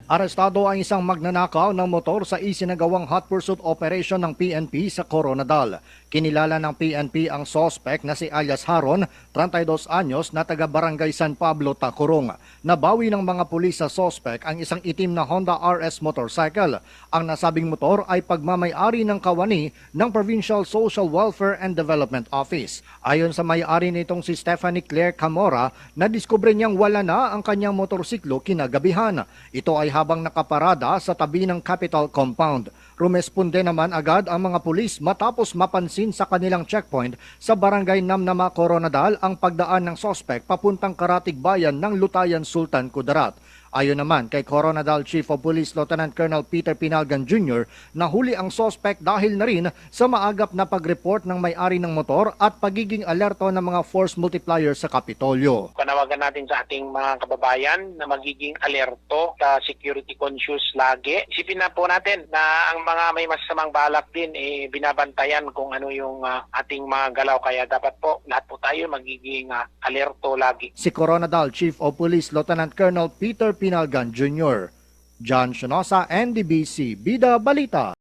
Arestado ang isang magnanakaw ng motor sa isinagawang hot pursuit operation ng PNP sa Coronadal. Kinilala ng PNP ang suspect na si alias Haron, 32 anyos na taga Barangay San Pablo, Tacurong. Nabawi ng mga pulis sa suspect ang isang itim na Honda RS motorcycle. Ang nasabing motor ay pagmamay-ari ng kawani ng Provincial Social Welfare and Development Office. Ayon sa may-ari nitong si Stephanie Claire Camora, nadiskubre niyang wala na ang kanyang motorsiklo kinagabihan. Ito ay habang nakaparada sa tabi ng Capitol Compound. Rumesponde naman agad ang mga pulis matapos mapansin sa kanilang checkpoint sa Barangay Namnama, Coronadal ang pagdaan ng sospek papuntang Karatig Bayan ng Lutayan, Sultan Kudarat. Ayon naman kay Coronadal Chief of Police Lieutenant Colonel Peter Pinalgan Jr., nahuli ang sospek dahil na rin sa maagap na pag-report ng may-ari ng motor at pagiging alerto ng mga force multiplier sa Kapitolyo. Panawagan natin sa ating mga kababayan na magiging alerto, security conscious lagi. Isipin na po natin na ang mga may masasamang balak din binabantayan kung ano yung ating mga galaw, kaya dapat po lahat po tayo magiging alerto lagi. Si Coronadal Chief of Police Lieutenant Colonel Peter Pinalgan Jr. John Shinosa, NDBC, Bida Balita.